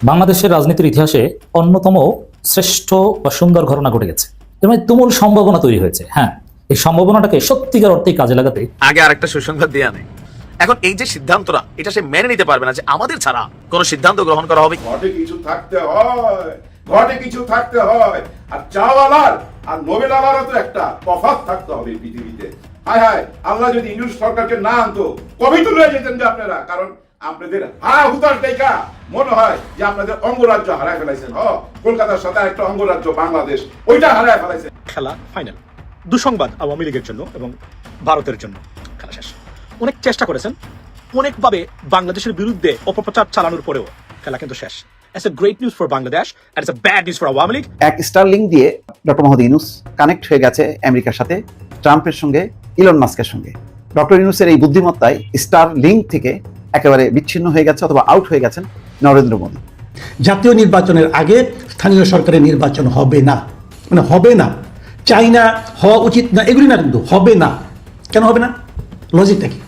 বাংলাদেশের রাজনীতির ইতিহাসে অন্যতম শ্রেষ্ঠ বা সুন্দর ঘটনা ঘটে গেছে। এর মানে তুমুল সম্ভাবনা তৈরি হয়েছে। হ্যাঁ, এই সম্ভাবনাটাকে সত্যিকার অর্থেই কাজে লাগাতে আগে আরেকটা সুসংবাদ দিয়ে আনে। এখন এই যে সিদ্ধান্তটা, এটা সে মেনে নিতে পারবে না যে আমাদের ছাড়া কোনো সিদ্ধান্ত গ্রহণ করা হবে। ঘটে কিছু থাকতে হয়, ঘটে কিছু থাকতে হয়। আর চাওয়ালার আর নোবেলালারও তো একটা তফাৎ থাকতে হবে এই পৃথিবীতে। হায় হায়, আল্লাহ যদি ইউনূস সরকারকে না আনতো কবে তো লয়ে যেতেন যে আপনারা। কারণ আপনাদের হারা হুতার দেখা মনে হয় যে আপনাদের অঙ্গরাজ্য হারায় ফেলাইছেন। কলকাতার সাথে একটা অঙ্গরাজ্য বাংলাদেশ, ওইটা হারায় ফেলাইছেন। খেলা ফাইনাল। দুঃসংবাদ আওয়ামী লীগের জন্য এবং ভারতের জন্য। খেলা শেষ। অনেক চেষ্টা করেছেন, অনেকভাবে বাংলাদেশের বিরুদ্ধে অপপ্রচার চালানোর পরেও খেলা কিন্তু শেষ। It's a great news for Bangladesh and it's a bad news for Awami League. এক স্টারলিংক দিয়ে ডক্টর মোহাম্মদ ইউনূস কানেক্ট হয়ে গেছে আমেরিকার সাথে, ট্রাম্পের সঙ্গে, ইলন মাস্কের সঙ্গে। ডক্টর ইউনূসের এই বুদ্ধিমত্তায় স্টারলিংক থেকে একেবারে বিচ্ছিন্ন হয়ে গেছে অথবা আউট হয়ে গেছেন নরেন্দ্র মোদী। জাতীয় নির্বাচনের আগে স্থানীয় সরকারের নির্বাচন হবে না, মানে হবে না, চাই না, হওয়া উচিত না, এগুলি না, কিন্তু হবে না। কেন হবে না? লজিকটা কি?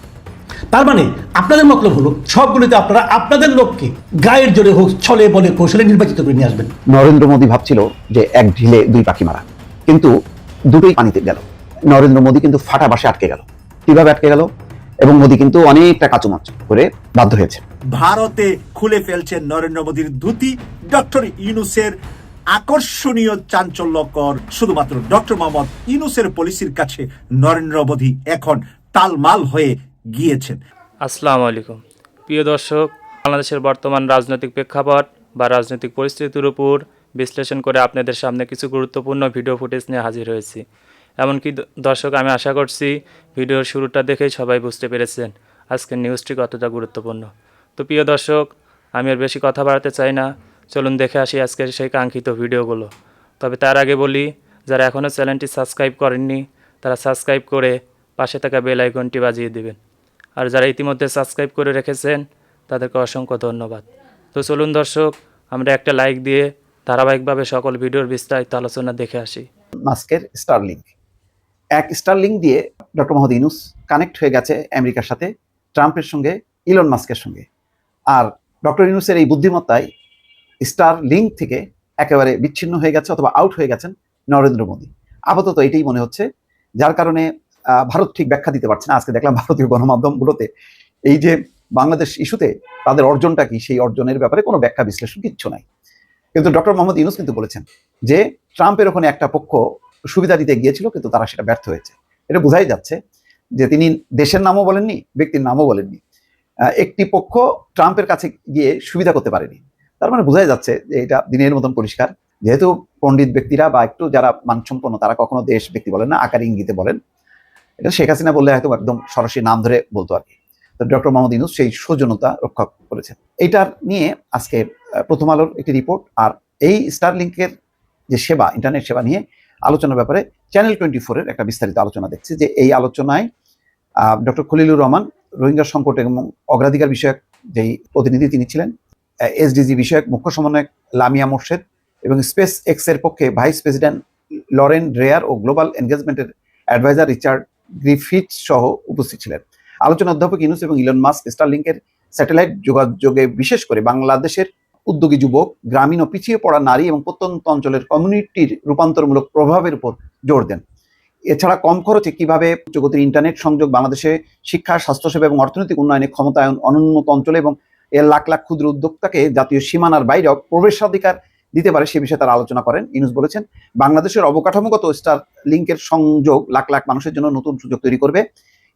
তার মানে আপনাদের মতলব হলো সবগুলিতে আপনারা আপনাদের লোককে গায়ের জোরে হোক, ছলে বলে কৌশলে নির্বাচিত করে নিয়ে আসবেন। নরেন্দ্র মোদী ভাবছিল যে এক ঢিলে দুই পাখি মারা, কিন্তু দুটোই পানিতে গেল। নরেন্দ্র মোদী কিন্তু ফাটা বাসে আটকে গেল। কিভাবে আটকে গেল? এবং মোদী কিন্তু অনেকটা কাচুমাচ করে বাধ্য হয়েছে। ভারতে খুলে ফেলছেন নরেন্দ্র মোদীর ধুতি। ডক্টর ইউনূসের আকর্ষণীয়, চাঞ্চল্যকর, শুধুমাত্র ডক্টর মোহাম্মদ ইউনূসের পলিসির কাছে নরেন্দ্র মোদী এখন টালমাল হয়ে গিয়েছেন। আসসালামু আলাইকুম প্রিয় দর্শক, বাংলাদেশের বর্তমান রাজনৈতিক প্রেক্ষাপট বা রাজনৈতিক পরিস্থিতির উপর বিশ্লেষণ করে আপনাদের সামনে কিছু গুরুত্বপূর্ণ ভিডিও ফুটেজ নিয়ে হাজির হয়েছি। এমনকি দর্শক, আমি আশা করছি ভিডিওর শুরুটা দেখেই সবাই বুঝতে পেরেছেন আজকের নিউজটি কতটা গুরুত্বপূর্ণ। তো প্রিয় দর্শক, আমি আর বেশি কথা বাড়াতে চাই না, চলুন দেখে আসি আজকের সেই কাঙ্ক্ষিত ভিডিওগুলো। তবে তার আগে বলি, যারা এখনও চ্যানেলটি সাবস্ক্রাইব করেননি তারা সাবস্ক্রাইব করে পাশে থাকা বেল আইকনটি বাজিয়ে দেবেন। আর যারা ইতিমধ্যে সাবস্ক্রাইব করে রেখেছেন তাদেরকে অসংখ্য ধন্যবাদ। তো চলুন দর্শক, আমরা একটা লাইক দিয়ে ধারাবাহিকভাবে সকল ভিডিওর বিস্তারিত আলোচনা দেখে আসি। মাস্কের স্টারলিংক, এক স্টারলিংক দিয়ে ডক্টর মোহাম্মদ ইউনূস কানেক্ট হয়ে গেছে আমেরিকার সাথে, ট্রাম্পের সঙ্গে, ইলন মাস্কের সঙ্গে। আর ডক্টর ইউনূসের এই বুদ্ধিমত্তায় স্টারলিংক থেকে একেবারে বিচ্ছিন্ন হয়ে গেছে অথবা আউট হয়ে গেছেন নরেন্দ্র মোদী। আপাতত এটাই মনে হচ্ছে, যার কারণে ভারত ঠিক ব্যাখ্যা দিতে পারছে না। আজকে দেখলাম ভারতীয় গণমাধ্যমগুলোতে এই যে বাংলাদেশ ইস্যুতে তাদের অর্জনটা কি, সেই অর্জনের ব্যাপারে কোনো ব্যাখ্যা বিশ্লেষণ কিচ্ছু নাই। কিন্তু ডক্টর মোহাম্মদ ইউনূস কিন্তু বলেছেন যে ট্রাম্পের ওখানে একটা পক্ষ সুবিধা দিতে গিয়েছিল, কিন্তু তারা সেটা ব্যর্থ হয়েছে। এটা বোঝাই যাচ্ছে যে তিনি দেশের নামও বলেননি, ব্যক্তির নামও বলেননি। একটি পক্ষ ট্রাম্পের কাছে গিয়ে সুবিধা করতে পারেনি। তার মানে বোঝাই যাচ্ছে যে এটা দিনের মতন পরিষ্কার। যেহেতু পণ্ডিত ব্যক্তিরা বা একটু যারা মানসম্পন্ন, তারা কখনো দেশ ব্যক্তি বলেন না, আকার ইঙ্গিতে বলেন। এটা শেখ হাসিনা বললে হয়তো একদম সরাসরি নাম ধরে বলতো আর কি। তো ডক্টর মোহাম্মদ ইউনূস সেই সৌজন্যতা রক্ষা করেছেন। এইটার নিয়ে আজকে প্রথম আলোর একটি রিপোর্ট, আর এই স্টারলিংকের যে সেবা, ইন্টারনেট সেবা নিয়ে আলোচনার ব্যাপারে চ্যানেল 24-এর একটা বিস্তারিত আলোচনা দেখছি। যে এই আলোচনায় ডক্টর খলিলুর রহমান, রোহিঙ্গা সংকট এবং অগ্রাধিকার বিষয়ক যেই প্রতিনিধি তিনি ছিলেন, এসডিজি বিষয়ক মুখ্য সমন্বয়ক লামিয়া মোর্শেদ এবং স্পেস এক্স এর পক্ষে ভাইস প্রেসিডেন্ট লরেন ড্রেয়ার ও গ্লোবাল এনগেজমেন্টের অ্যাডভাইজার রিচার্ড গ্রিফিথস সহ উপস্থিত ছিলেন। আলোচনা অধ্যাপক ইউনূস এবং ইলন মাস্ক স্টারলিংকের স্যাটেলাইট যোগাযোগে বিশেষ করে বাংলাদেশের উদ্যোগী যুবক, গ্রামীণ ও পিছিয়ে পড়া নারী এবং প্রত্যন্ত অঞ্চলের কমিউনিটির রূপান্তরমূলক প্রভাবের উপর জোর দেন। এছাড়া কম খরচে কিভাবে উচ্চগতির ইন্টারনেট সংযোগ বাংলাদেশে শিক্ষা, স্বাস্থ্যসেবা এবং অর্থনৈতিক উন্নয়নে ক্ষমতায়ন অনুন্নত অঞ্চলে এবং এর লাখ লাখ ক্ষুদ্র উদ্যোক্তাকে জাতীয় সীমানার বাইরেও প্রবেশাধিকার দিতে পারে, সে বিষয়ে তারা আলোচনা করেন। ইউনূস বলেছেন, বাংলাদেশের অবকাঠামোগত স্টারলিংকের সংযোগ লাখ লাখ মানুষের জন্য নতুন সুযোগ তৈরি করবে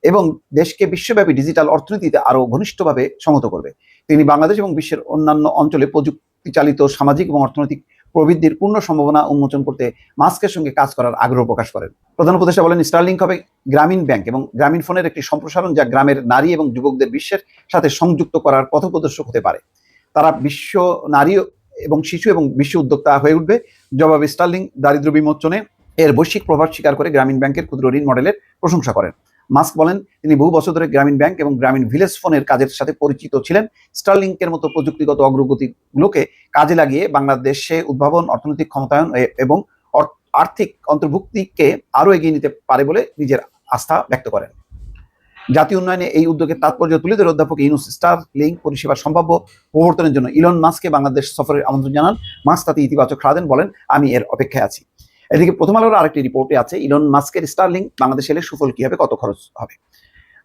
এবং দেশকে বিশ্বব্যাপী ডিজিটাল অর্থনীতিতে আরও ঘনিষ্ঠভাবে সংহত করবে। তিনি বাংলাদেশ এবং বিশ্বের অন্যান্য অঞ্চলে প্রযুক্তি চালিত সামাজিক এবং অর্থনৈতিক প্রবৃদ্ধির পূর্ণ সম্ভাবনা উন্মোচন করতে মাস্কের সঙ্গে কাজ করার আগ্রহ প্রকাশ করেন। প্রধান উপদেষ্টা বলেন, স্টারলিংক হবে গ্রামীণ ব্যাংক এবং গ্রামীণ ফোনের একটি সম্প্রসারণ, যা গ্রামের নারী এবং যুবকদের বিশ্বের সাথে সংযুক্ত করার পথপ্রদর্শক হতে পারে। তারা বিশ্ব নারী এবং শিশু এবং বিশ্ব উদ্যোক্তা হয়ে উঠবে। জবাবে স্টারলিংক দারিদ্র্য বিমোচনে এর বৈশ্বিক প্রভাব স্বীকার করে গ্রামীণ ব্যাংকের ক্ষুদ্র ঋণ মডেলের প্রশংসা করেন। মাস্ক বলেন, তিনি বহু বছর ধরে গ্রামীণ ব্যাংক এবং গ্রামীণ ভিলেজ ফোনের কাজের সাথে পরিচিত ছিলেন। স্টারলিংকের মতো প্রযুক্তিগত অগ্রগতিগুলোকে কাজে লাগিয়ে বাংলাদেশে উদ্ভাবন, অর্থনৈতিক ক্ষমতায়ন এবং আর্থিক অন্তর্ভুক্তিকে আরও এগিয়ে নিতে পারে বলে নিজের আস্থা ব্যক্ত করেন। জাতীয় উন্নয়নে এই উদ্যোগের তাৎপর্য তুলে ধরে অধ্যাপক ইউনূস স্টারলিংক পরিষেবার সম্ভাব্য প্রবর্তনের জন্য ইলন মাস্ককে বাংলাদেশ সফরের আমন্ত্রণ জানান। মাস্ক তাতে ইতিবাচক সাড়া দেন, বলেন আমি এর অপেক্ষায় আছি। এদিকে প্রথম আলোর আরেকটি রিপোর্টে আছে ইলন মাস্কের স্টারলিংক বাংলাদেশে এলে সুফল কি হবে, কত খরচ হবে।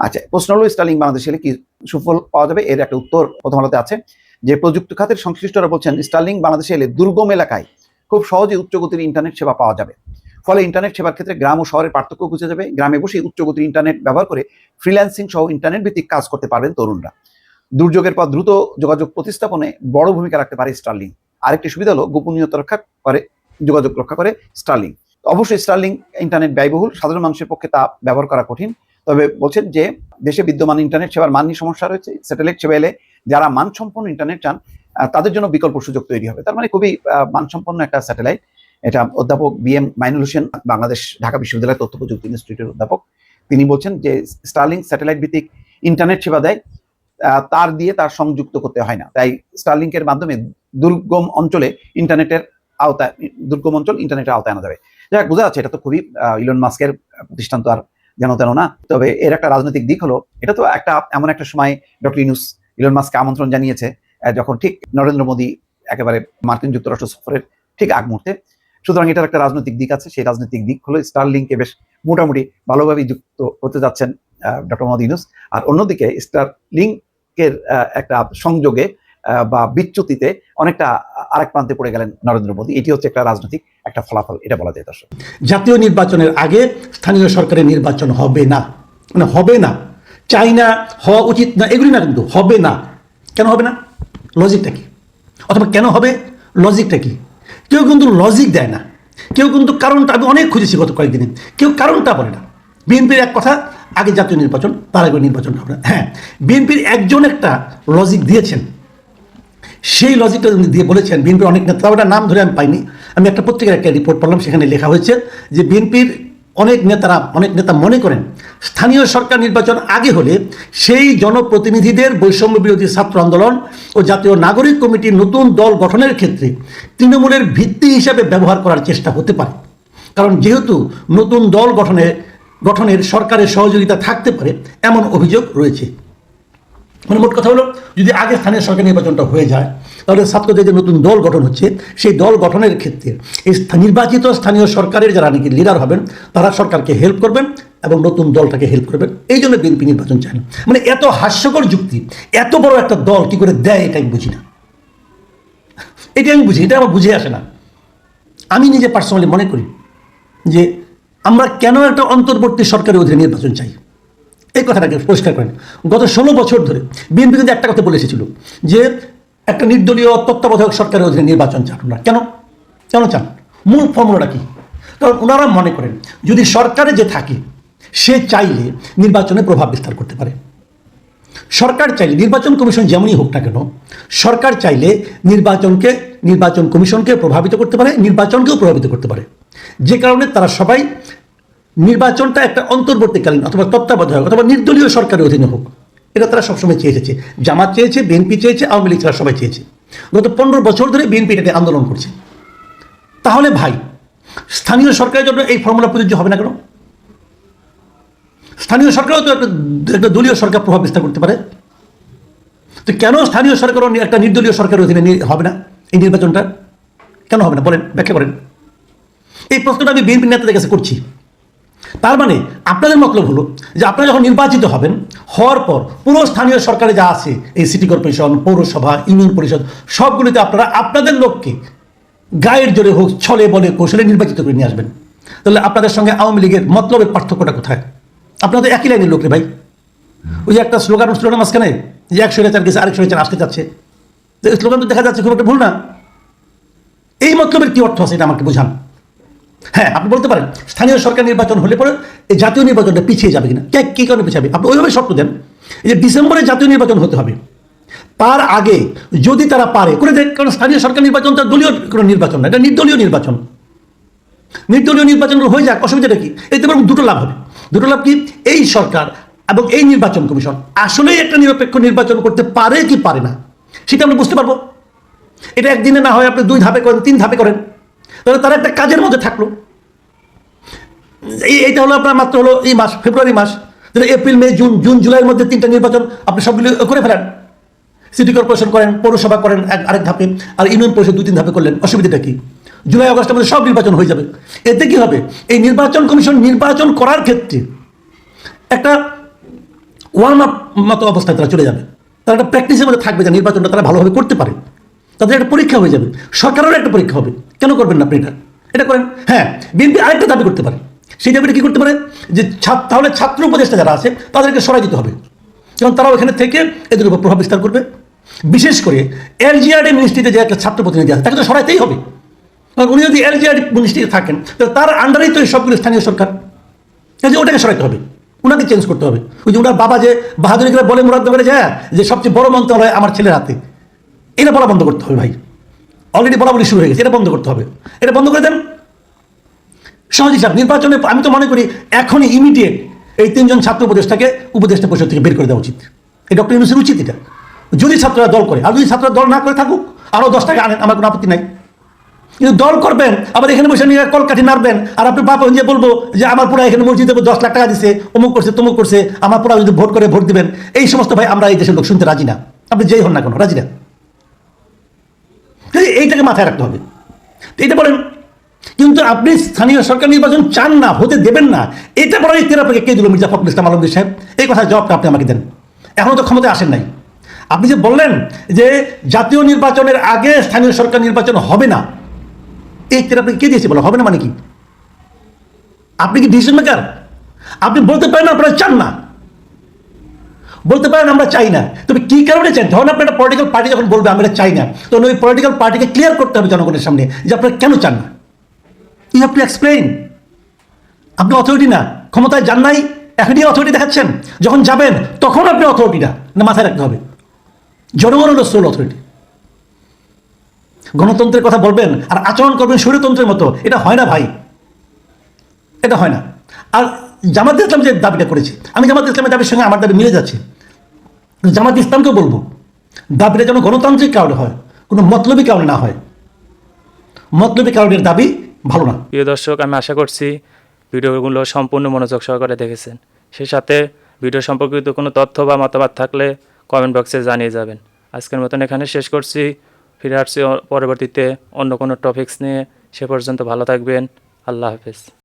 আচ্ছা, প্রশ্ন হলো স্টারলিংক বাংলাদেশে এলে কি সুফল পাওয়া যাবে, এর একটা উত্তর প্রথম আলোতে আছে যে প্রযুক্তি খাতের সংশ্লিষ্টরা বলছেন স্টারলিংক বাংলাদেশে এলে দুর্গম এলাকায় খুব সহজে উচ্চগতির ইন্টারনেট সেবা পাওয়া যাবে। ফলে ইন্টারনেট সেবার ক্ষেত্রে গ্রাম ও শহরের পার্থক্য বুঝে যাবে। গ্রামে বসে উচ্চগতির ইন্টারনেট ব্যবহার করে ফ্রিল্যান্সিং সহ ইন্টারনেট ভিত্তিক কাজ করতে পারবেন তরুণরা। দুর্যোগের পর দ্রুত যোগাযোগ প্রতিস্থাপনে বড় ভূমিকা রাখতে পারে স্টারলিংক। আরেকটি সুবিধা হলো গোপনীয়তা যোগাযোগ রক্ষা করে স্টারলিংক। অবশ্যই স্টারলিংক ইন্টারনেট ব্যয়বহুল, সাধারণ মানুষের পক্ষে তা ব্যবহার করা কঠিন। তবে বলছেন যে দেশে বিদ্যমান ইন্টারনেট সেবার মান নিয়ে সমস্যা রয়েছে। স্যাটেলাইট সেবা এলে যারা মানসম্পন্ন ইন্টারনেট চান তাদের জন্য বিকল্প সুযোগ তৈরি হবে। তার মানে খুবই মানসম্পন্ন একটা স্যাটেলাইট। এটা অধ্যাপক BM মাইনুল হোসেন, বাংলাদেশ ঢাকা বিশ্ববিদ্যালয়ের তথ্য প্রযুক্তি ইনস্টিটিউটের অধ্যাপক, তিনি বলছেন যে স্টারলিংক স্যাটেলাইট ভিত্তিক ইন্টারনেট সেবা দেয়, তার সংযুক্ত করতে হয় না। তাই স্টারলিংকের মাধ্যমে দুর্গম অঞ্চল ইন্টারনেটের আওতায় আনা যাবে। যাক, বোঝা যাচ্ছে এটা তো খুবই ইলন মাস্কের প্রতিষ্ঠান, তো আর যেন তেন না। তবে এর একটা রাজনৈতিক দিক হলো, এটা তো এমন একটা সময় ডক্টর ইউনূস ইলন মাস্ককে আমন্ত্রণ জানিয়েছে যখন ঠিক নরেন্দ্র মোদী একেবারে মার্কিন যুক্তরাষ্ট্র সফরের ঠিক আগ মুহূর্তে। সুতরাং এটার একটা রাজনৈতিক দিক আছে। সেই রাজনৈতিক দিক হলো স্টারলিংকে বেশ মোটামুটি ভালোভাবেই যুক্ত করতে যাচ্ছেন ডক্টর মোহাম্মদ ইউনূস। আর অন্যদিকে স্টারলিংকের একটা সংযোগে বা বিচ্যুতিতে অনেকটা আরেক প্রান্তে পড়ে গেলেন নরেন্দ্র মোদী। এটি হচ্ছে একটা রাজনৈতিক একটা ফলাফল, এটা বলা যায়। দর্শক, জাতীয় নির্বাচনের আগে স্থানীয় সরকারের নির্বাচন হবে না, মানে হবে না, চাই না, হওয়া উচিত না, এগুলি না, কিন্তু হবে না। কেন হবে না, লজিকটা কি? অথবা কেন হবে, লজিকটা কি? কেউ কিন্তু লজিক দেয় না, কেউ কিন্তু কারণটা, আমি অনেক খুঁজেছি গত কয়েকদিনে, কেউ কারণটা বলে না। বিএনপির এক কথা, আগে জাতীয় নির্বাচন, তার আগে নির্বাচন হবে না। হ্যাঁ, বিএনপির একজন একটা লজিক দিয়েছেন, সেই লজিকটা দিয়ে বলেছেন বিএনপির অনেক নেতা, ওটা নাম ধরে আমি পাইনি, আমি একটা পত্রিকার একটা রিপোর্ট পড়লাম, সেখানে লেখা হয়েছে যে বিএনপির অনেক নেতা মনে করেন স্থানীয় সরকার নির্বাচন আগে হলে সেই জনপ্রতিনিধিদের বৈষম্য বিরোধী ছাত্র আন্দোলন ও জাতীয় নাগরিক কমিটির নতুন দল গঠনের ক্ষেত্রে তৃণমূলের ভিত্তি হিসাবে ব্যবহার করার চেষ্টা হতে পারে। কারণ যেহেতু নতুন দল গঠনের সরকারের সহযোগিতা থাকতে পারে এমন অভিযোগ রয়েছে। মানে মোট কথা হলো, যদি আগে স্থানীয় সরকার নির্বাচনটা হয়ে যায়, তাহলে ছাত্রদের যে নতুন দল গঠন হচ্ছে, সেই দল গঠনের ক্ষেত্রে এই নির্বাচিত স্থানীয় সরকারের যারা নাকি লিডার হবেন, তারা সরকারকে হেল্প করবেন এবং নতুন দলটাকে হেল্প করবেন। এই জন্য বিএনপি নির্বাচন চায় না। মানে এত হাস্যকর যুক্তি এত বড় একটা দল কি করে দেয়, এটা আমি বুঝি না। এটা আমার বুঝে আসে না। আমি নিজে পার্সোনালি মনে করি যে আমরা কেন একটা অন্তর্বর্তী সরকারের অধীনে নির্বাচন চাই, এই কথাটাকে পরিষ্কার করেন। গত 16 বছর ধরে বিএনপি কিন্তু একটা কথা বলে এসেছিল যে একটা নির্দলীয় তত্ত্বাবধায়ক সরকারের অধীনে নির্বাচন চান না। কেন চান? মূল ফর্মুলাটা কি? কারণ ওনারা মনে করেন যদি সরকারে যে থাকে সে চাইলে নির্বাচনে প্রভাব বিস্তার করতে পারে। সরকার চাইলে, নির্বাচন কমিশন যেমনই হোক না কেন, সরকার চাইলে নির্বাচন কমিশনকে প্রভাবিত করতে পারে, নির্বাচনকেও প্রভাবিত করতে পারে। যে কারণে তারা সবাই নির্বাচনটা একটা অন্তর্বর্তীকালীন অথবা তত্ত্বাবধায়ক অথবা নির্দলীয় সরকারের অধীনে হোক, এটা তারা সবসময় চেয়ে এসেছে। জামাত চেয়েছে, বিএনপি চেয়েছে, আওয়ামী লীগ, তারা সবাই চেয়েছে। গত 15 বছর ধরে বিএনপি এটাকে আন্দোলন করছে। তাহলে ভাই, স্থানীয় সরকারের জন্য এই ফর্মুলা প্রযোজ্য হবে না কেন? স্থানীয় সরকারও তো একটা দলীয় সরকার প্রভাব বিস্তার করতে পারে। তো কেন স্থানীয় সরকার একটা নির্দলীয় সরকারের অধীনে হবে না এই নির্বাচনটা? কেন হবে না বলেন, ব্যাখ্যা করেন। এই প্রশ্নটা আমি বিএনপি নেতাদের কাছে করছি। তার মানে আপনাদের মতলব হলো যে আপনারা যখন নির্বাচিত হবেন, হওয়ার পর পুরো স্থানীয় সরকারে যা আছে, এই সিটি কর্পোরেশন, পৌরসভা, ইউনিয়ন পরিষদ, সবগুলিতে আপনারা আপনাদের লোককে গায়ের জোরে হোক, ছলে বলে কৌশলে নির্বাচিত করে নিয়ে আসবেন। তাহলে আপনাদের সঙ্গে আওয়ামী লীগের মতলবের পার্থক্যটা কোথায়? আপনারা তো একই লাইনের লোক রে ভাই। ওই যে একটা স্লোগান মাঝখানে যে 100 রেচার গেছে, আরেক 100 রেচার আসতে যাচ্ছে, স্লোগান তো দেখা যাচ্ছে খুব একটা ভুল না। এই মতলবের কি অর্থ আছে এটা আমাকে বোঝান। হ্যাঁ, আপনি বলতে পারেন স্থানীয় সরকার নির্বাচন হলে পরে এই জাতীয় নির্বাচনটা পিছিয়ে যাবে কিনা, কি কারণে পিছিয়ে? আপনি ওইভাবে শর্ত দেন যে ডিসেম্বরে জাতীয় নির্বাচন হতে হবে, তার আগে যদি তারা পারে করে দেয়। কারণ স্থানীয় সরকার নির্বাচন তার দলীয় কোনো নির্বাচন না, এটা নির্দলীয় নির্বাচন। নির্দলীয় নির্বাচন হয়ে যাক, অসুবিধাটা কি? এতে বরং দুটো লাভ হবে। দুটো লাভ কি? এই সরকার এবং এই নির্বাচন কমিশন আসলেই একটা নিরপেক্ষ নির্বাচন করতে পারে কি পারে না, সেটা আমরা বুঝতে পারবো। এটা একদিনে না হয় আপনি 2 ধাপে করেন, 3 ধাপে করেন, তাহলে তারা একটা কাজের মধ্যে থাকলো। এইটা হলো আপনার মাত্র হলো এই মাস, ফেব্রুয়ারি মাস। তাহলে এপ্রিল মে জুন জুলাইয়ের মধ্যে 3টা নির্বাচন আপনি সবগুলো করে ফেলেন। সিটি কর্পোরেশন করেন, পৌরসভা করেন আরেক ধাপে, আর ইউনিয়ন পরিষদ 2-3 ধাপে করলেন, অসুবিধাটা কি? জুলাই আগস্টের মধ্যে সব নির্বাচন হয়ে যাবে। এতে কি হবে? এই নির্বাচন কমিশন নির্বাচন করার ক্ষেত্রে একটা ওয়ার্ম আপ মতো অবস্থায় তারা চলে যাবে। তারা একটা প্র্যাকটিসের মধ্যে থাকবে যে নির্বাচনটা তারা ভালোভাবে করতে পারে। তাদের একটা পরীক্ষা হয়ে যাবে, সরকারেরও একটা পরীক্ষা হবে। কেন করবেন না আপনি এটা করেন। হ্যাঁ, বিএনপি আরেকটা দাবি করতে পারে। সেই দাবিটা কি করতে পারে? যে তাহলে ছাত্র উপদেষ্টা যারা আছে তাদেরকে সরাই দিতে হবে, কারণ তারা ওখানে থেকে এদের উপর প্রভাব বিস্তার করবে। বিশেষ করে এলজিআরডি মিনিস্ট্রিতে যে একটা ছাত্র প্রতিনিধি আছে তাকে তো সরাইতেই হবে, কারণ উনি যদি এলজিআরডি মিনিস্ট্রিতে থাকেন তাহলে তার আন্ডারেই তো সবগুলো স্থানীয় সরকার, কাজে ওটাকে সরাইতে হবে, ওনাকে চেঞ্জ করতে হবে। ওই যে ওনার বাবা যে বাহাদুরি করে বলে মুরাদ করে যায় যে সবচেয়ে বড় মন্ত্রণালয় আমার ছেলের হাতে, এটা বলা বন্ধ করতে হবে ভাই। অলরেডি বলা শুরু হয়ে গেছে, এটা বন্ধ করতে হবে। এটা বন্ধ করে দেন। সহজ হিসাব, নির্বাচনে আমি তো মনে করি এখনই ইমিডিয়েট এই 3জন ছাত্র উপদেষ্টাকে উপদেষ্টা পরিষদ থেকে বের করে দেওয়া উচিত। এই ডক্টর ইউনূসের উচিত এটা, যদি ছাত্ররা দল করে। আর যদি ছাত্ররা দল না করে থাকুক, আরও 10 টাকা আনেন, আমার কোনো আপত্তি নাই। কিন্তু দল করবেন আবার এখানে বসে নিয়ে কলকাঠি নাড়বেন, আর আপনি বাপ যে বলবো যে আমার পুরা এখানে মসজিদে 10 লাখ টাকা দিছে, অমুক করছে তমুক করছে, আমার পুরা যদি ভোট করে ভোট দিবেন, এই সমস্ত ভাই আমরা এই দেশের লোক শুনতে রাজি না। আপনি যেই হন না কেন রাজি না, এইটাকে মাথায় রাখতে হবে। এটা বলেন, কিন্তু আপনি স্থানীয় সরকার নির্বাচন চান না, হতে দেবেন না, এটা বলার ইতিহাস আপনাকে কে দিল? মির্জা ফখরুল ইসলাম আলমগীর সাহেব। এই কথার জবাবটা আপনি আমাকে দেন। এখনও তো ক্ষমতায় আসেন নাই। আপনি যে বললেন যে জাতীয় নির্বাচনের আগে স্থানীয় সরকার নির্বাচন হবে না, এই ইতিহাস আপনাকে কে দিয়েছে? বলা হবে না মানে কি? আপনি কি ডিসিশন মেকার? আপনি বলতে পারেন আপনারা চান না, বলতে পারেন আমরা চাই না, তবে কি কারণে চাই? ধরুন আপনি একটা পলিটিক্যাল পার্টি যখন বলবে আমরা চাই না, তখন ওই পলিটিক্যাল পার্টিকে ক্লিয়ার করতে হবে জনগণের সামনে যে আপনারা কেন চান না। You have to explain. আপনি অথরিটি না, ক্ষমতায় যান নাই, এখনই অথরিটি দেখাচ্ছেন। যখন যাবেন তখন আপনি অথরিটি না, মাথায় রাখতে হবে। জনগণ হলো সোল অথরিটি। গণতন্ত্রের কথা বলবেন আর আচরণ করবেন স্বৈরতন্ত্রের মতো, এটা হয় না ভাই, এটা হয় না। আর জামাত ইসলাম যে দাবিটা করেছে, আমি জামাত ইসলামের দাবির সঙ্গে আমার দাবি মিলে যাচ্ছে। জামাত ইসলামকেও বলবো দাবিটা যেন গণতান্ত্রিক কারণে হয়, কোনো মতলবী কারণে না হয়। মতলবী কারণের দাবি ভালো না। প্রিয় দর্শক, আমি আশা করছি ভিডিওগুলো সম্পূর্ণ মনোযোগ সহকারে দেখেছেন। সেই সাথে ভিডিও সম্পর্কিত কোনো তথ্য বা মতামত থাকলে কমেন্ট বক্সে জানিয়ে যাবেন। আজকের মতন এখানে শেষ করছি। ফিরে আসছি পরবর্তীতে অন্য কোনো টপিকস নিয়ে। সে পর্যন্ত ভালো থাকবেন। আল্লাহ হাফেজ।